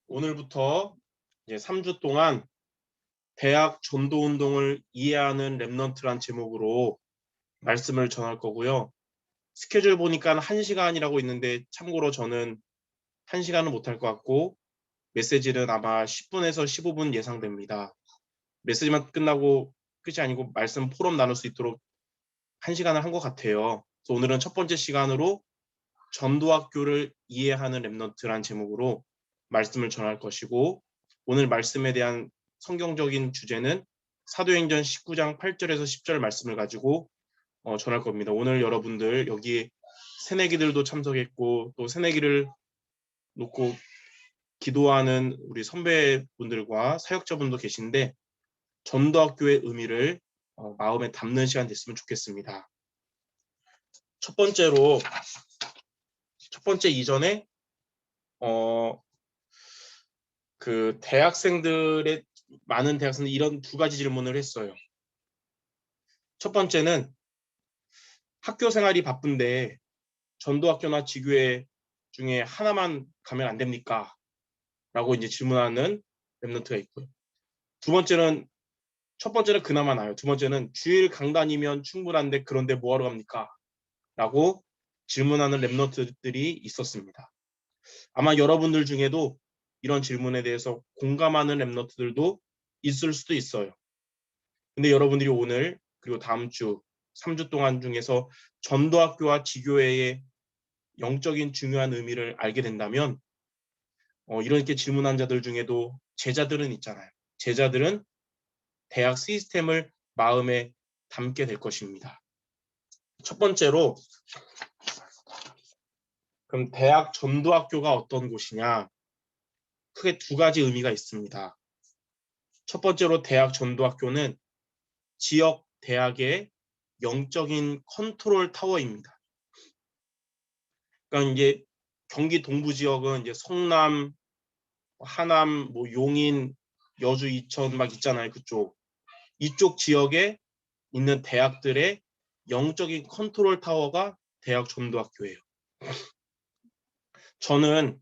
오늘부터 이제 3주 동안 대학 전도운동을 이해하는 랩넌트란 제목으로 말씀을 전할 거고요. 스케줄 보니까 1시간이라고 있는데 참고로 저는 1시간은 못할 것 같고 메시지는 아마 10분에서 15분 예상됩니다. 메시지만 끝나고 끝이 아니고 말씀 포럼 나눌 수 있도록 1시간을 한 것 같아요. 그래서 오늘은 첫 번째 시간으로 전도학교를 이해하는 랩넌트란 제목으로 말씀을 전할 것이고 오늘 말씀에 대한 성경적인 주제는 사도행전 19장 8절에서 10절 말씀을 가지고 전할 겁니다. 오늘 여러분들 여기 새내기들도 참석했고 또 새내기를 놓고 기도하는 우리 선배분들과 사역자분도 계신데 전도학교의 의미를 마음에 담는 시간 됐으면 좋겠습니다. 첫 번째 이전에 그 대학생들의 많은 대학생들이 이런 두 가지 질문을 했어요. 첫 번째는 학교 생활이 바쁜데 전도학교나 지교회 중에 하나만 가면 안 됩니까? 라고 이제 질문하는 랩런트가 있고요. 첫 번째는 그나마 나아요. 두 번째는 주일 강단이면 충분한데 그런데 뭐하러 갑니까? 라고 질문하는 랩런트들이 있었습니다. 아마 여러분들 중에도 이런 질문에 대해서 공감하는 랩런트들도 있을 수도 있어요. 근데 여러분들이 오늘 그리고 다음 주 3주 동안 중에서 전도학교와 지교회의 영적인 중요한 의미를 알게 된다면 이렇게 질문한 자들 중에도 제자들은 있잖아요. 제자들은 대학 시스템을 마음에 담게 될 것입니다. 첫 번째로 그럼 대학 전도학교가 어떤 곳이냐? 크게 두 가지 의미가 있습니다. 첫 번째로 대학 전도학교는 지역 대학의 영적인 컨트롤 타워입니다. 그러니까 이제 경기 동부 지역은 이제 성남, 하남, 뭐 용인, 여주, 이천 막 있잖아요. 이쪽 지역에 있는 대학들의 영적인 컨트롤 타워가 대학 전도학교예요. 저는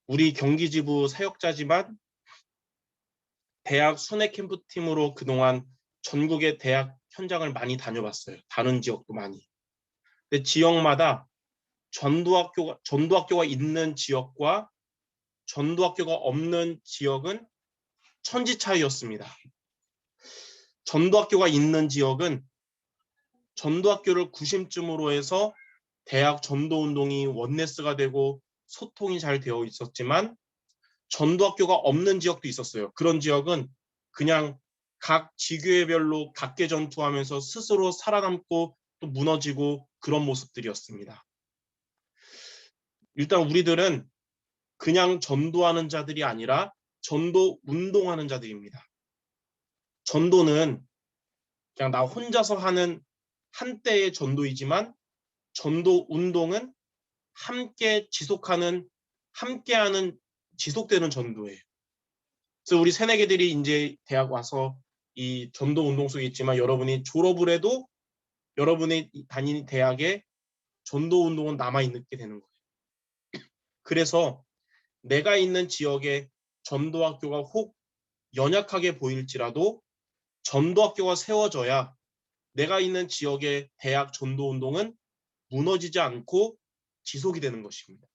우리 경기지부 사역자지만 대학 순회 캠프팀으로 그동안 전국의 대학 현장을 많이 다녀봤어요. 다른 지역도 많이. 근데 지역마다 전도학교가 있는 지역과 전도학교가 없는 지역은 천지 차이였습니다. 전도학교가 있는 지역은 전도학교를 구심점으로 해서 대학 전도운동이 원네스가 되고 소통이 잘 되어 있었지만 전도학교가 없는 지역도 있었어요. 그런 지역은 그냥 각 지교회별로 각계 전투하면서 스스로 살아남고 또 무너지고 그런 모습들이었습니다. 일단 우리들은 그냥 전도하는 자들이 아니라 전도 운동하는 자들입니다. 전도는 그냥 나 혼자서 하는 한때의 전도이지만 전도 운동은 함께하는 지속되는 전도예요. 그래서 우리 새내기들이 이제 대학 와서 이 전도 운동 속에 있지만 여러분이 졸업을 해도 여러분이 다니는 대학에 전도 운동은 남아있게 되는 거예요. 그래서 내가 있는 지역에 전도학교가 혹 연약하게 보일지라도 전도학교가 세워져야 내가 있는 지역의 대학 전도운동은 무너지지 않고 지속이 되는 것입니다.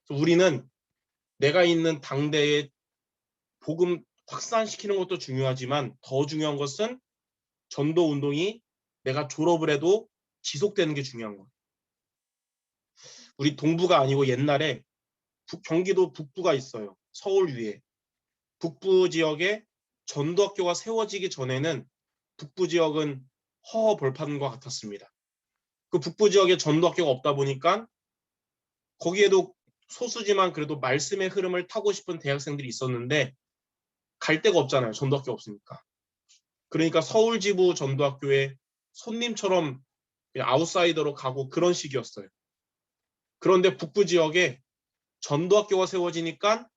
우리는 내가 있는 당대에 복음 확산시키는 것도 중요하지만 더 중요한 것은 전도운동이 내가 졸업을 해도 지속되는 게 중요한 거예요. 우리 동부가 아니고 옛날에 경기도 북부가 있어요. 서울 위에. 북부 지역에 전도학교가 세워지기 전에는 북부 지역은 허허벌판과 같았습니다. 그 북부 지역에 전도학교가 없다 보니까 거기에도 소수지만 그래도 말씀의 흐름을 타고 싶은 대학생들이 있었는데 갈 데가 없잖아요. 전도학교 없으니까. 그러니까 서울 지부 전도학교에 손님처럼 그냥 아웃사이더로 가고 그런 식이었어요. 그런데 북부 지역에 전도학교가 세워지니까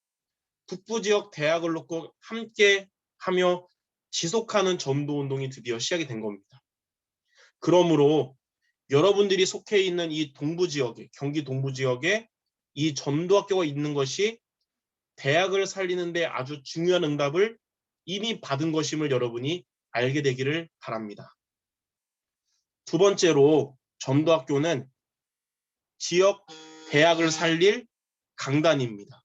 북부 지역 대학을 놓고 함께 하며 지속하는 전도운동이 드디어 시작이 된 겁니다. 그러므로 여러분들이 속해 있는 이 동부 지역에, 경기 동부 지역에 이 전도학교가 있는 것이 대학을 살리는데 아주 중요한 응답을 이미 받은 것임을 여러분이 알게 되기를 바랍니다. 두 번째로 전도학교는 지역 대학을 살릴 강단입니다.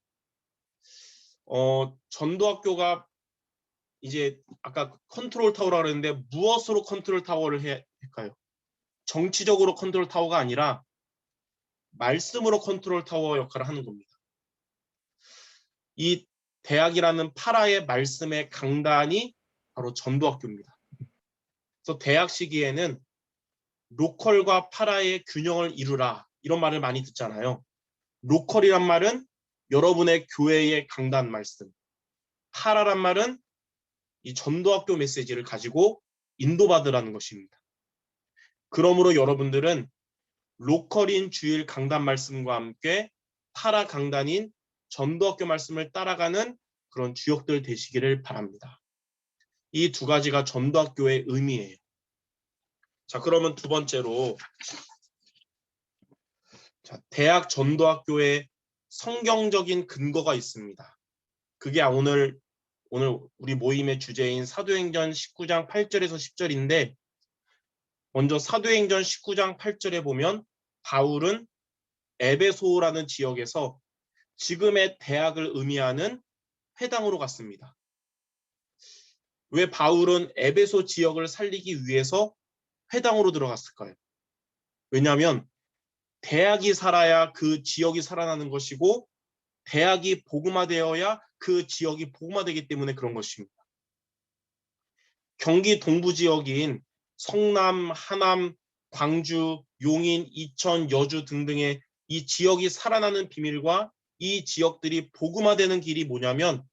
전도학교가 이제 아까 컨트롤 타워라고 그랬는데 무엇으로 컨트롤 타워를 할까요? 정치적으로 컨트롤 타워가 아니라 말씀으로 컨트롤 타워 역할을 하는 겁니다. 이 대학이라는 파라의 말씀의 강단이 바로 전도학교입니다. 그래서 대학 시기에는 로컬과 파라의 균형을 이루라 이런 말을 많이 듣잖아요. 로컬이란 말은 여러분의 교회의 강단 말씀, 파라란 말은 이 전도학교 메시지를 가지고 인도받으라는 것입니다. 그러므로 여러분들은 로컬인 주일 강단 말씀과 함께 파라 강단인 전도학교 말씀을 따라가는 그런 주역들 되시기를 바랍니다. 이 두 가지가 전도학교의 의미예요. 자, 그러면 두 번째로 대학 전도학교의 성경적인 근거가 있습니다. 그게 오늘 우리 모임의 주제인 사도행전 19장 8절에서 10절인데 먼저 사도행전 19장 8절에 보면 바울은 에베소라는 지역에서 지금의 대학을 의미하는 회당으로 갔습니다. 왜 바울은 에베소 지역을 살리기 위해서 회당으로 들어갔을까요? 왜냐하면 대학이 살아야 그 지역이 살아나는 것이고 대학이 복음화되어야 그 지역이 복음화되기 때문에 그런 것입니다. 경기 동부 지역인 성남, 하남, 광주, 용인, 이천, 여주 등등의 이 지역이 살아나는 비밀과 이 지역들이 복음화되는 길이 뭐냐면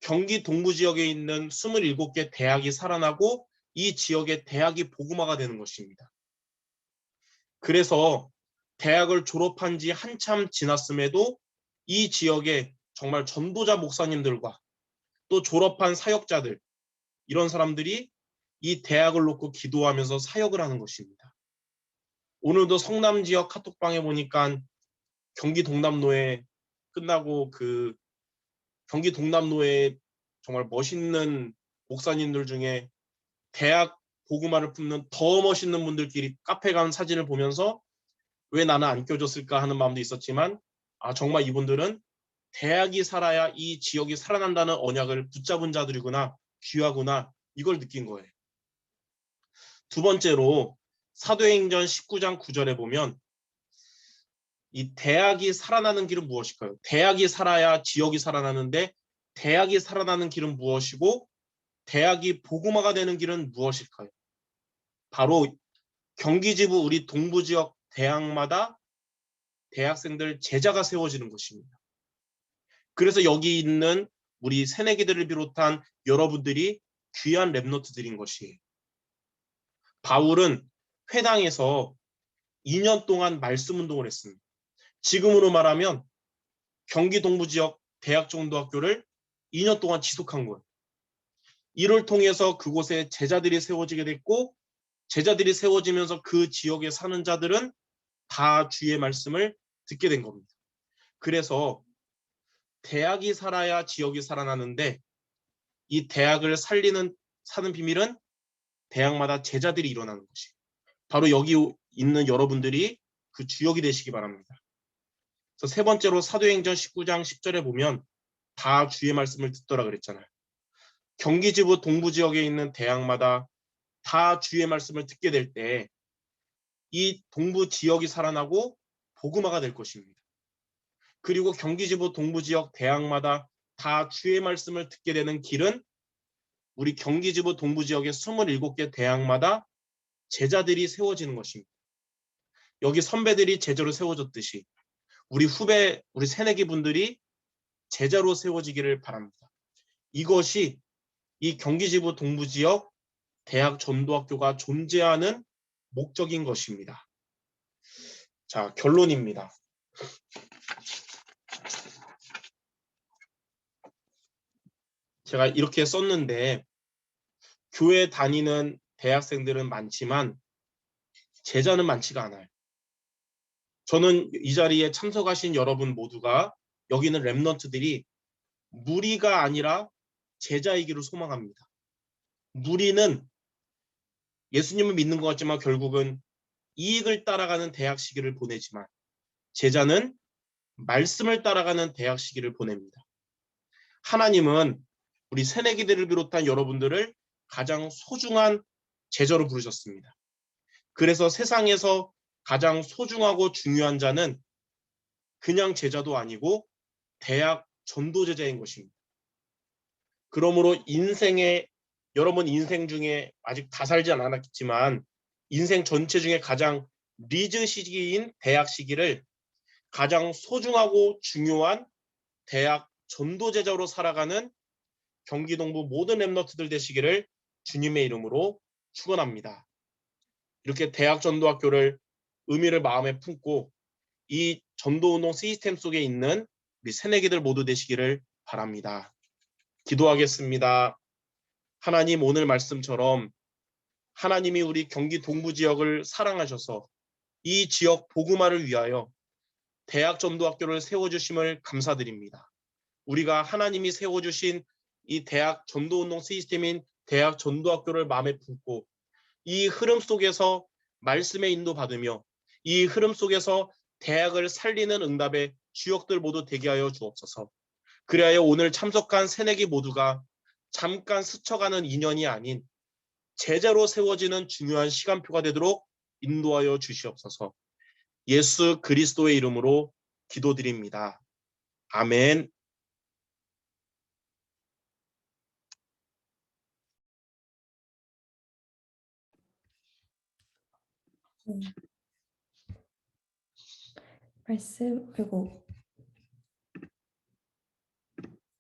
경기 동부 지역에 있는 27개 대학이 살아나고 이 지역의 대학이 복음화가 되는 것입니다. 그래서 대학을 졸업한 지 한참 지났음에도 이 지역에 정말 전도자 목사님들과 또 졸업한 사역자들 이런 사람들이 이 대학을 놓고 기도하면서 사역을 하는 것입니다. 오늘도 성남 지역 카톡방에 보니까 경기 동남로에 끝나고 그 경기 동남로에 정말 멋있는 목사님들 중에 대학 복음화를 품는 더 멋있는 분들끼리 카페 간 사진을 보면서 왜 나는 안 껴줬을까 하는 마음도 있었지만 정말 이분들은 대학이 살아야 이 지역이 살아난다는 언약을 붙잡은 자들이구나, 귀하구나 이걸 느낀 거예요. 두 번째로 사도행전 19장 9절에 보면 이 대학이 살아나는 길은 무엇일까요? 대학이 살아야 지역이 살아나는데 대학이 살아나는 길은 무엇이고 대학이 복음화가 되는 길은 무엇일까요? 바로 경기지부 우리 동부지역 대학마다 대학생들 제자가 세워지는 것입니다. 그래서 여기 있는 우리 새내기들을 비롯한 여러분들이 귀한 랩노트들인 것이에요. 바울은 회당에서 2년 동안 말씀 운동을 했습니다. 지금으로 말하면 경기 동부지역 대학전도학교를 2년 동안 지속한 거예요. 이를 통해서 그곳에 제자들이 세워지게 됐고 제자들이 세워지면서 그 지역에 사는 자들은 다 주의 말씀을 듣게 된 겁니다. 그래서 대학이 살아야 지역이 살아나는데 이 대학을 사는 비밀은 대학마다 제자들이 일어나는 것이 바로 여기 있는 여러분들이 그 주역이 되시기 바랍니다. 그래서 세 번째로 사도행전 19장 10절에 보면 다 주의 말씀을 듣더라 그랬잖아요. 경기지부 동부지역에 있는 대학마다 다 주의 말씀을 듣게 될 때 이 동부 지역이 살아나고 복음화가 될 것입니다. 그리고 경기지부 동부지역 대학마다 다 주의 말씀을 듣게 되는 길은 우리 경기지부 동부지역의 27개 대학마다 제자들이 세워지는 것입니다. 여기 선배들이 제자로 세워졌듯이 우리 후배, 우리 새내기 분들이 제자로 세워지기를 바랍니다. 이것이 이 경기지부 동부지역 대학 전도학교가 존재하는 목적인 것입니다. 자, 결론입니다. 제가 이렇게 썼는데 교회 다니는 대학생들은 많지만 제자는 많지가 않아요. 저는 이 자리에 참석하신 여러분 모두가 여기 있는 랩넌트들이 무리가 아니라 제자이기를 소망합니다. 무리는 예수님을 믿는 것 같지만 결국은 이익을 따라가는 대학 시기를 보내지만 제자는 말씀을 따라가는 대학 시기를 보냅니다. 하나님은 우리 새내기들을 비롯한 여러분들을 가장 소중한 제자로 부르셨습니다. 그래서 세상에서 가장 소중하고 중요한 자는 그냥 제자도 아니고 대학 전도 제자인 것입니다. 그러므로 여러분 인생 중에 아직 다 살지 않았겠지만 인생 전체 중에 가장 리즈 시기인 대학 시기를 가장 소중하고 중요한 대학 전도 제자로 살아가는 경기동부 모든 랩런트들 되시기를 주님의 이름으로 축원합니다. 이렇게 대학 전도학교를 의미를 마음에 품고 이 전도운동 시스템 속에 있는 우리 새내기들 모두 되시기를 바랍니다. 기도하겠습니다. 하나님, 오늘 말씀처럼 하나님이 우리 경기 동부 지역을 사랑하셔서 이 지역 복음화를 위하여 대학 전도학교를 세워주심을 감사드립니다. 우리가 하나님이 세워주신 이 대학 전도운동 시스템인 대학 전도학교를 마음에 품고 이 흐름 속에서 말씀의 인도받으며 이 흐름 속에서 대학을 살리는 응답의 주역들 모두 되게 하여 주옵소서. 그리하여 오늘 참석한 새내기 모두가 잠깐 스쳐가는 인연이 아닌 제자로 세워지는 중요한 시간표가 되도록 인도하여 주시옵소서. 예수 그리스도의 이름으로 기도드립니다. 아멘.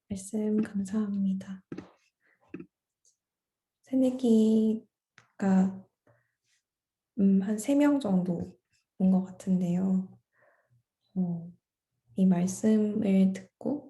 말씀 감사합니다. 새내기가 한 3명 정도 온 것 같은데요. 이 말씀을 듣고